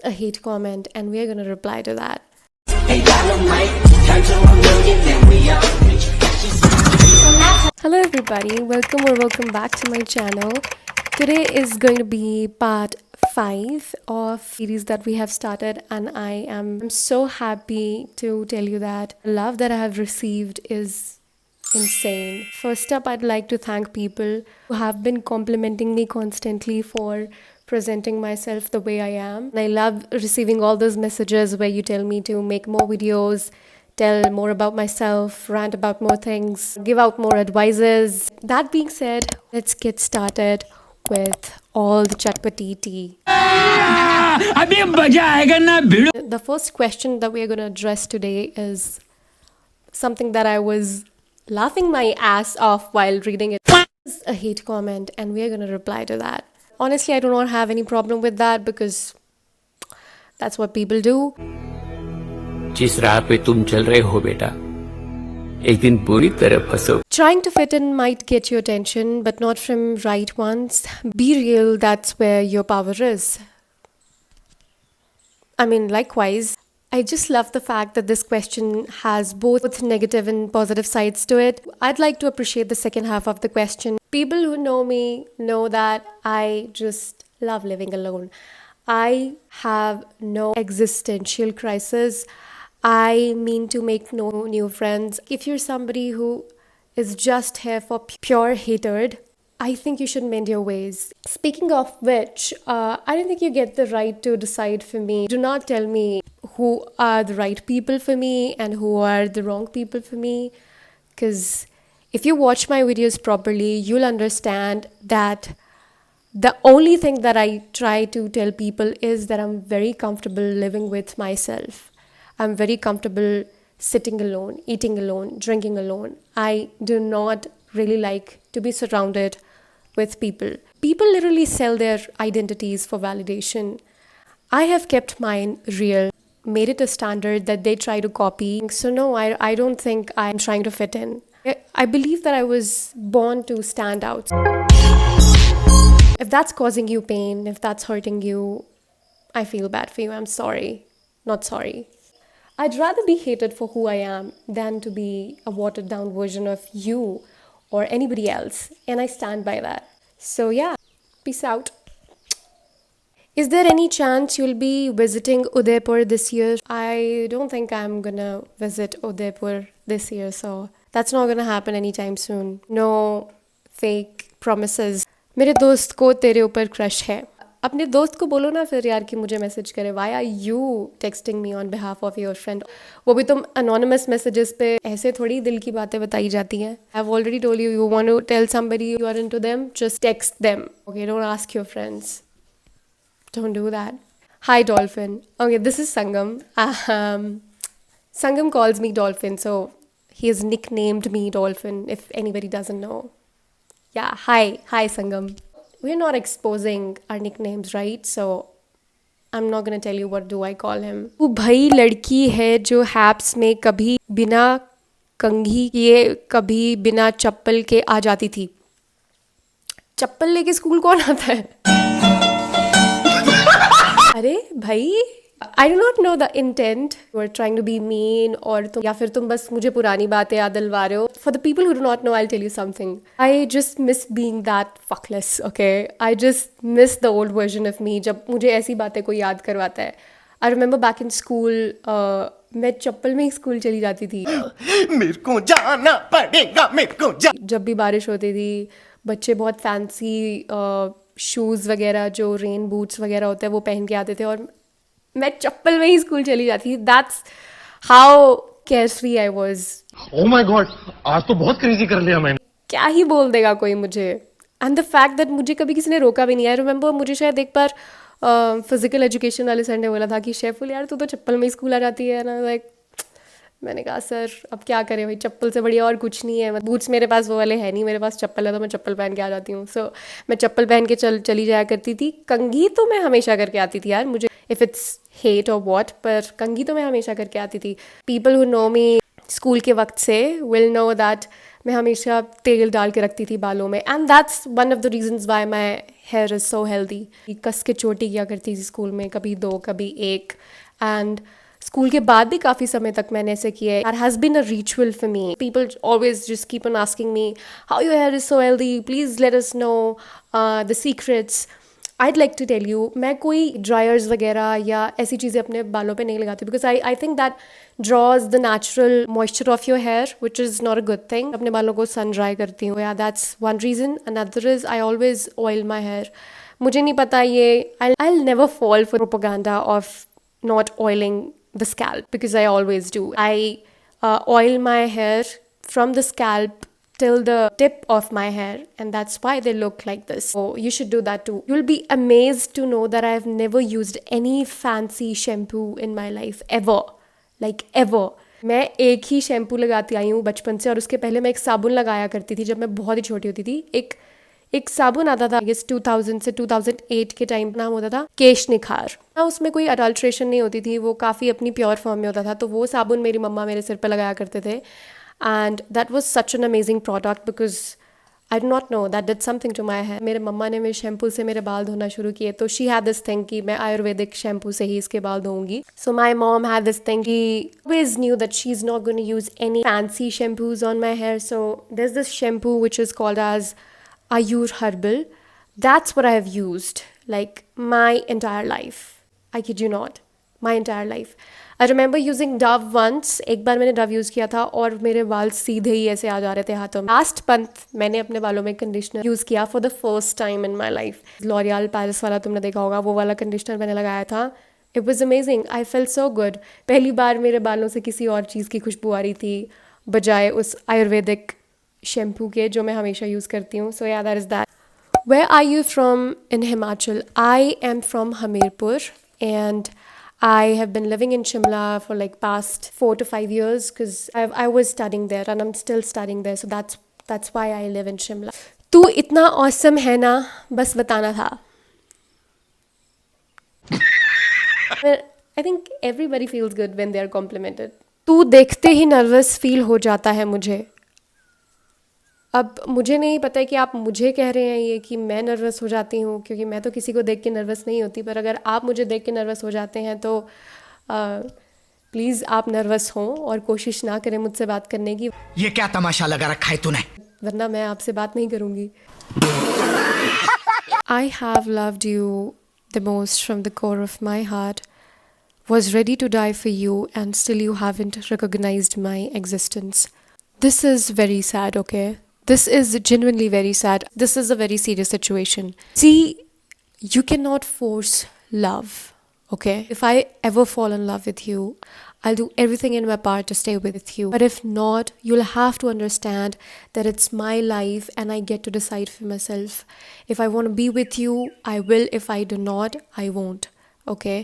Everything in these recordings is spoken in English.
a hate comment and we are going to reply to that. Hello everybody, welcome back to my channel. Today is going to be part 5 of series that we have started, and I am so happy to tell you that the love that I have received is insane. First up, I'd like to thank people who have been complimenting me constantly for presenting myself the way I am. I love receiving all those messages where you tell me to make more videos, tell more about myself, rant about more things, give out more advices. That being said, let's get started with all the chatpati tea. The first question that we are going to address today is something that I was laughing my ass off while reading it. It's a hate comment and we are going to reply to that. Honestly, I do not have any problem with that because that's what people do. जिस राह पे तुम चल रहे हो बेटा, एक दिन पूरी तरह फंसो. Trying to fit in might get your attention, but not from right ones. Be real, that's where your power is. I mean, likewise, I just love the fact that this question has both negative and positive sides to it. I'd like to appreciate the second half of the question. People who know me know that I just love living alone. I have no existential crisis. I mean to make no new friends. If you're somebody who is just here for pure hatred, I think you should mend your ways. Speaking of which, I don't think you get the right to decide for me. Do not tell me who are the right people for me and who are the wrong people for me. Because if you watch my videos properly, you'll understand that the only thing that I try to tell people is that I'm very comfortable living with myself. I'm very comfortable sitting alone, eating alone, drinking alone. I do not really like to be surrounded with people. People literally sell their identities for validation. I have kept mine real, made it a standard that they try to copy. So no, I don't think I'm trying to fit in. I believe that I was born to stand out. If that's causing you pain, if that's hurting you, I feel bad for you. I'm sorry. Not sorry. I'd rather be hated for who I am than to be a watered down version of you or anybody else. And I stand by that. So yeah, peace out. Is there any chance you'll be visiting Udaipur this year? I don't think I'm gonna visit Udaipur this year, so that's not gonna happen anytime soon. No fake promises. मेरे दोस्त को तेरे ऊपर crush है. अपने दोस्त को बोलो ना फिर यार कि मुझे मैसेज करे. Why are you texting me on behalf of your friend? वो भी तुम anonymous messages पे ऐसे थोड़ी दिल की बातें बताई जाती हैं. I've already told you, you want to tell somebody you are into them, just text them. Okay, don't ask your friends. Don't do that. Hi Dolphin. Okay, this is Sangam. Sangam calls me Dolphin, so he has nicknamed me Dolphin if anybody doesn't know. Yeah, hi Sangam. We're not exposing our nicknames, right? So I'm not gonna tell you what do I call him. वो भाई लड़की है जो HEPS में कभी बिना कंघी किए कभी बिना चप्पल के आ जाती थी. चप्पल लेके स्कूल कौन आता है? अरे भाई, I do not know the intent. You are trying to be mean or या फिर तुम बस मुझे पुरानी बातें याद दिलवा रहे हो. For the people who do not know, I'll tell you something. I just miss being that fuckless, okay? I just miss the old version of me जब मुझे ऐसी बातें कोई याद करवाता है. I remember back in school, मैं चप्पल में ही स्कूल चली जाती थी. मेरे को जाना पड़ेगा, मेरे को जब भी बारिश होती थी, बच्चे बहुत फैंसी शूज़ वगैरह जो रेन बूट्स वगैरह होते हैं वो पहन के आते थे और मैं चप्पल में ही स्कूल चली जाती थी. That's how carefree I was. Oh my God, आज तो बहुत क्रेजी कर लिया मैंने. क्या ही बोल देगा कोई मुझे. एंड द फैक्ट दैट मुझे कभी किसी ने रोका भी नहीं. आई रिमेंबर मुझे शायद एक बार फिजिकल एजुकेशन वाले सर ने बोला था कि शेफुल यार तू तो चप्पल में ही स्कूल आ जाती है ना. लाइक मैंने कहा सर अब क्या करें भाई, चप्पल से बढ़िया और कुछ नहीं है. बूट्स मेरे पास वो वाले है नहीं, मेरे पास चप्पल है तो मैं चप्पल पहन के आ जाती हूँ. सो मैं चप्पल पहन के चली जाया करती थी. कंघी तो मैं हमेशा करके आती थी यार. मुझे इफ़ इट्स हेट और वॉट, पर कंघी तो मैं हमेशा करके आती थी. People who know me school के वक्त से विल नो दैट मैं हमेशा तेल डाल के रखती थी बालों में. And that's one of the reasons why my hair is so healthy. कस के चोटी किया करती थी स्कूल में, कभी 2 कभी 1, एंड स्कूल के बाद भी काफ़ी समय तक मैंने ऐसे किया है. That has been a ritual for me. People always just keep on asking me, how your hair is so healthy, please let us know the secrets. I'd like to tell you, मैं कोई dryers वगैरह या ऐसी चीज़ें अपने बालों पे नहीं लगाती, because I think that draws the natural moisture of your hair, which is not a good thing. अपने बालों को sun dry करती हूँ. Yeah, that's one reason. Another is I always oil my hair. मुझे नहीं पता ये I'll never fall for propaganda of not oiling the scalp, because I always do. I oil my hair from the scalp till the tip of my hair, and that's why they look like this. So you should do that too. You'll be amazed to know that I've never used any fancy shampoo in my life ever. Like ever. मैं एक ही shampoo लगाती आई हूँ बचपन से, और उसके पहले मैं एक साबुन लगाया करती थी जब मैं बहुत ही छोटी होती थी. एक साबुन आता था, 2000 से 2008 के टाइम. नाम होता था केश निखार. उसमें कोई अडल्ट्रेशन नहीं होती थी, वो काफ़ी अपनी प्योर फॉर्म में होता था. तो वो साबुन मेरी मम्मा मेरे सिर पर लगाया करते थे, and that was such an amazing product, because I do not know that did something to my hair. मेरे मम्मा ने मेरे शैम्पू से मेरे बाल धोना शुरू किए, तो शी हैड दिस थिंग कि मैं आयुर्वेदिक शैम्पू से ही इसके बाल धोऊंगी. So my mom had this thing, she always knew that she is not going to use any fancy shampoos on my hair. So there is this shampoo which is called as Ayur Herbal. That's what I have used like my entire life. I kid you not, my entire life. I remember using Dove once. एक बार मैंने Dove use किया था और मेरे बाल सीधे ही ऐसे आ जा रहे थे हाथों में. Last month मैंने अपने बालों में कंडीशनर यूज़ किया for the first time in my life. L'Oreal Paris वाला तुमने देखा होगा, वो वाला कंडीशनर मैंने लगाया था. It was amazing. I felt so good. पहली बार मेरे बालों से किसी और चीज़ की खुशबू आ रही थी बजाय उस आयुर्वेदिक शैम्पू के जो मैं हमेशा यूज़ करती हूँ. सो या that is that. Where are you from in Himachal? I am from Hamirpur, and I have been living in Shimla for like past 4 to 5 years, because I was studying there and I'm still studying there. So that's why I live in Shimla. तू इतना awesome है ना, बस बताना था. I think everybody feels good when they are complimented. तू देखते ही nervous feel हो जाता है मुझे. अब मुझे नहीं पता है कि आप मुझे कह रहे हैं ये कि मैं नर्वस हो जाती हूँ, क्योंकि मैं तो किसी को देख के नर्वस नहीं होती. पर अगर आप मुझे देख के नर्वस हो जाते हैं तो प्लीज़ आप नर्वस हों और कोशिश ना करें मुझसे बात करने की. ये क्या तमाशा लगा रखा है तूने? वरना मैं आपसे बात नहीं करूँगी. I have loved you the most from the core of my heart, was ready to die for you, and still you haven't recognized my existence. This is very sad, okay? This is genuinely very sad. This is a very serious situation. See, you cannot force love, okay? If I ever fall in love with you, I'll do everything in my power to stay with you. But if not, you'll have to understand that it's my life and I get to decide for myself. If I want to be with you, I will. If I do not, I won't, okay?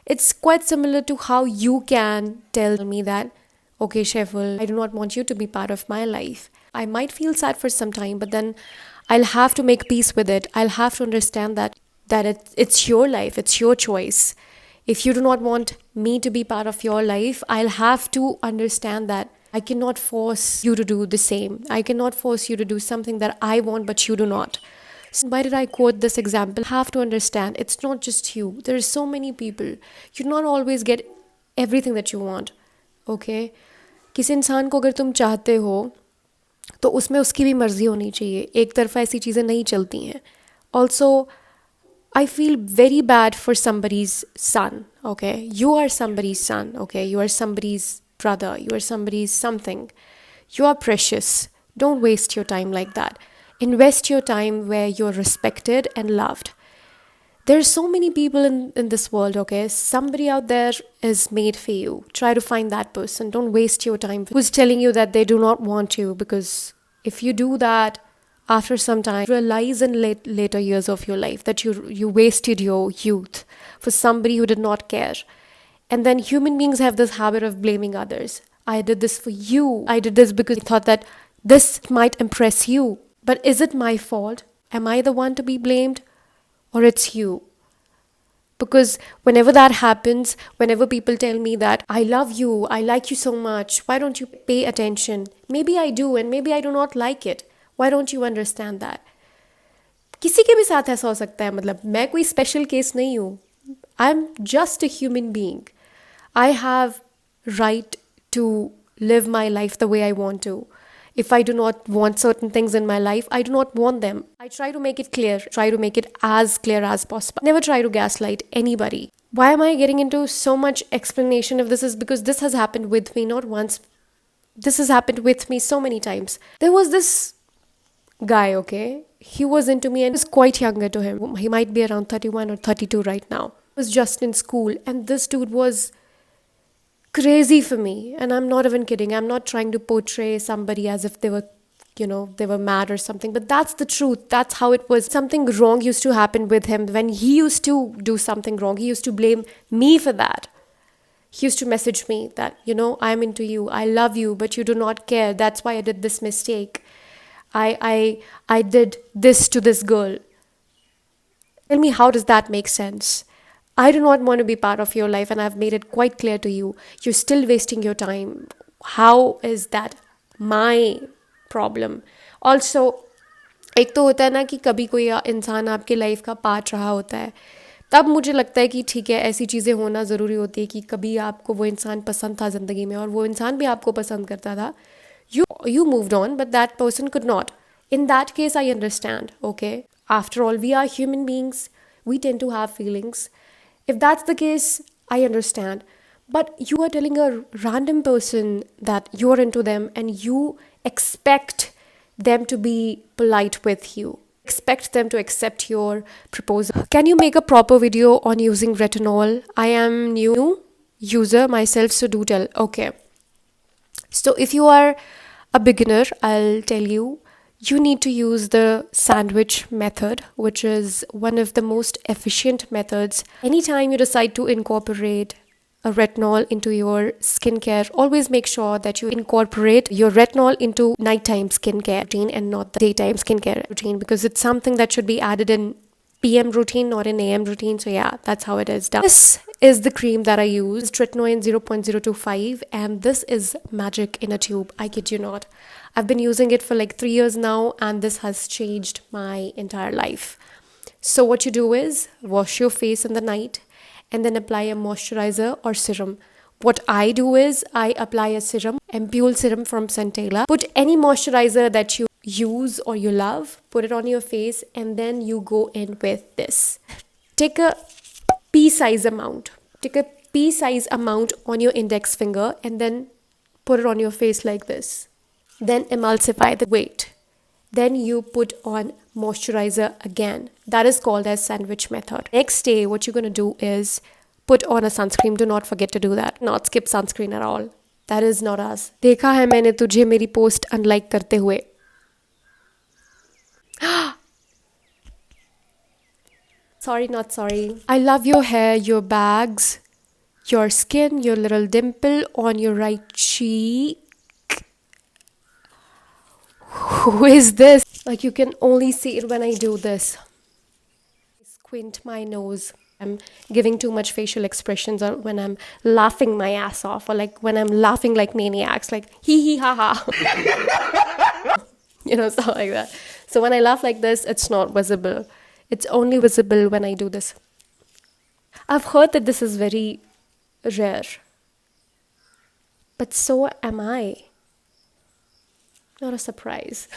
It's quite similar to how you can tell me that, okay, Sheful, I do not want you to be part of my life. I might feel sad for some time, but then I'll have to make peace with it. I'll have to understand that it's your life, it's your choice. If you do not want me to be part of your life, I'll have to understand that I cannot force you to do the same. I cannot force you to do something that I want, but you do not. So why did I quote this example? You have to understand, it's not just you. There are so many people. You do not always get everything that you want. Okay? किसी इंसान को अगर तुम चाहते हो तो उसमें उसकी भी मर्ज़ी होनी चाहिए. एक तरफ़ा ऐसी चीज़ें नहीं चलती हैं. Also I feel very bad for somebody's son, okay? You are somebody's son, okay? You are somebody's brother, you are somebody's something. You are precious. Don't waste your time like that. Invest your time where you're respected and loved. There are so many people in this world, okay? Somebody out there is made for you. Try to find that person. Don't waste your time who's telling you that they do not want you, because if you do that, after some time, realize in later years of your life that you wasted your youth for somebody who did not care. And then human beings have this habit of blaming others. I did this for you. I did this because I thought that this might impress you. But is it my fault? Am I the one to be blamed? Or it's you? Because whenever that happens, whenever people tell me that I love you, I like you so much, why don't you pay attention? Maybe I do, and maybe I do not like it. Why don't you understand that? किसी के भी साथ ऐसा हो सकता है, मतलब मैं कोई स्पेशल केस नहीं हूँ. I am just a human being. I have right to live my life the way I want to. If I do not want certain things in my life, I do not want them. I try to make it clear, try to make it as clear as possible. Never try to gaslight anybody. Why am I getting into so much explanation of this? Is because this has happened with me not once. This has happened with me so many times. There was this guy, okay? He was into me and I was quite younger to him. He might be around 31 or 32 right now. I was just in school and this dude was crazy for me, and I'm not even kidding. I'm not trying to portray somebody as if they were, they were mad or something, but that's the truth. That's how it was. Something wrong used to happen with him. When he used to do something wrong, he used to blame me for that. He used to message me that, I'm into you, I love you, but you do not care. That's why I did this mistake. I did this to this girl. Tell me, how does that make sense? I do not want to be part of your life, and I've made it quite clear to you. You're still wasting your time. How is that my problem? Also, एक तो होता है ना कि कभी कोई इंसान आपके लाइफ का पार्ट रहा होता है, तब मुझे लगता है कि ठीक है, ऐसी चीज़ें होना ज़रूरी होती है कि कभी आपको वो इंसान पसंद था ज़िंदगी में और वो इंसान भी आपको पसंद करता था. You moved on, but that person could not. In that case, I understand, okay? After all, we are human beings. We tend to have feelings. If that's the case, I understand. But you are telling a random person that you're into them and you expect them to be polite with you. Expect them to accept your proposal. Can you make a proper video on using retinol? I am new user myself, so do tell. Okay. So if you are a beginner, I'll tell you, you need to use the sandwich method, which is one of the most efficient methods. Anytime you decide to incorporate a retinol into your skincare, always make sure that you incorporate your retinol into nighttime skincare routine and not the daytime skincare routine, because it's something that should be added in PM routine, not in AM routine. So yeah, that's how it is done. This is the cream that I use, tretinoin 0.025, and this is magic in a tube. I kid you not. I've been using it for like 3 years now, and this has changed my entire life. So what you do is wash your face in the night and then apply a moisturizer or serum. What I do is I apply a serum, Ampule serum from Centella. Put any moisturizer that you use or you love, put it on your face, and then you go in with this. Take a pea-size amount. Take a pea-size amount on your index finger and then put it on your face like this. Then emulsify the weight. Then you put on moisturizer again. That is called as sandwich method. Next day, what you're going to do is put on a sunscreen. Do not forget to do that. Not skip sunscreen at all. That is not us. देखा है मैंने तुझे मेरी post unlike करते हुए. Sorry, not sorry. I love your hair, your bags, your skin, your little dimple on your right cheek. Who is this? Like, you can only see it when I do this. Squint my nose. I'm giving too much facial expressions, or when I'm laughing my ass off, or like when I'm laughing like maniacs, like hee hee ha ha. Stuff like that. So when I laugh like this, it's not visible. It's only visible when I do this. I've heard that this is very rare. But so am I. Not a surprise.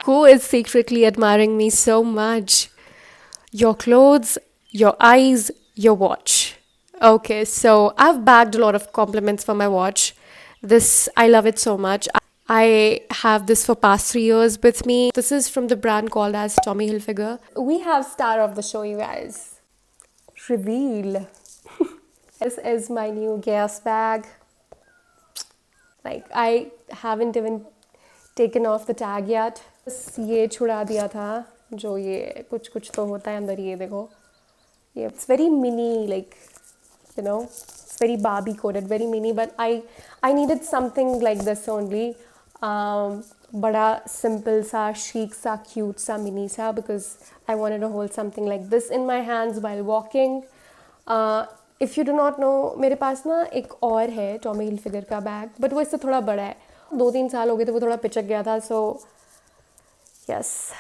Who is secretly admiring me so much? Your clothes, your eyes, your watch. Okay, so I've bagged a lot of compliments for my watch. This, I love it so much. I have this for past 3 years with me. This is from the brand called as Tommy Hilfiger. We have star of the show, you guys. Reveal. This is my new gas bag. Like, I haven't even taken off the tag yet. बस ये छुड़ा दिया था, जो ये कुछ तो होता है अंदर, ये देखो. ये it's very mini, like, it's very Barbie coded, very mini, but I needed something like this only. बड़ा simple सा, chic सा, cute सा, mini सा, because I wanted to hold something like this in my hands while walking. If you do not know, मेरे पास ना एक और है टॉमी हिलफिगर का बैग, बट वो इससे थोड़ा बड़ा है. 2-3 साल हो गए थे, वो थोड़ा पिचक गया था. सो Yes,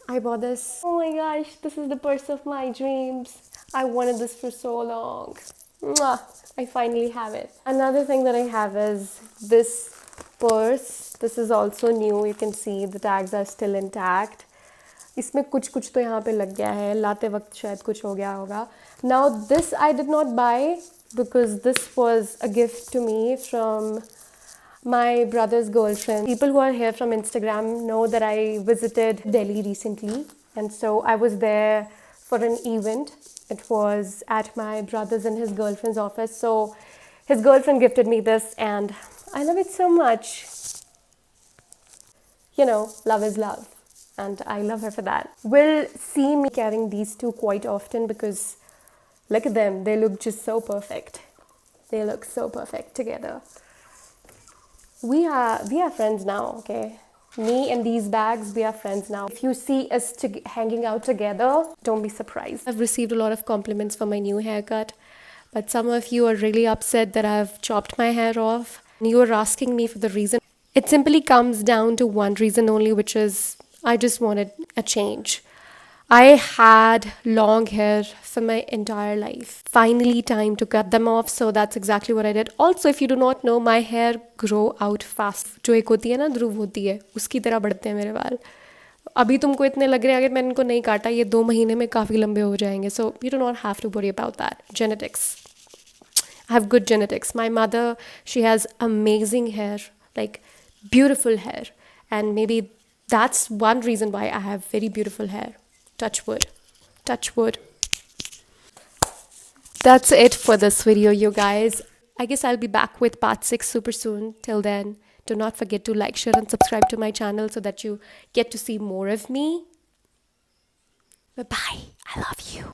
I bought this. Oh my gosh, this is the purse of my dreams. I wanted this for so long. Mwah, I finally have it. Another thing that I have is this purse. This is also new. You can see the tags are still intact. इसमें कुछ तो यहाँ पे लग गया है, लाते वक्त शायद कुछ हो गया होगा. Now this I did not buy because this was a gift to me from my brother's girlfriend. People who are here from Instagram know that I visited Delhi recently, and so I was there for an event. It was at my brother's and his girlfriend's office. So his girlfriend gifted me this, and I love it so much. You know, love is love, and I love her for that. Will see me carrying these two quite often because look at them, they look just so perfect. They look so perfect together. We are friends now, okay? Me and these bags, we are friends now. If you see us hanging out together, don't be surprised. I've received a lot of compliments for my new haircut, but some of you are really upset that I've chopped my hair off. And you are asking me for the reason. It simply comes down to one reason only, which is I just wanted a change. I had long hair for my entire life. Finally, time to cut them off, so that's exactly what I did. Also, if you do not know, my hair grow out fast. जो एक होती है ना ध्रुव होती है, उसकी तरह बढ़ते हैं मेरे बाल. अभी तुमको इतने लग रहे हैं, अगर मैंने इनको नहीं काटा, ये 2 महीने में काफ़ी लंबे हो जाएंगे. So you do not have to worry about that. Genetics. I have good genetics. My mother, she has amazing hair, like beautiful hair, and maybe that's one reason why I have very beautiful hair. Touch wood. Touch wood. That's it for this video, you guys. I guess I'll be back with part 6 super soon. Till then, do not forget to like, share and subscribe to my channel so that you get to see more of me. Bye-bye. I love you.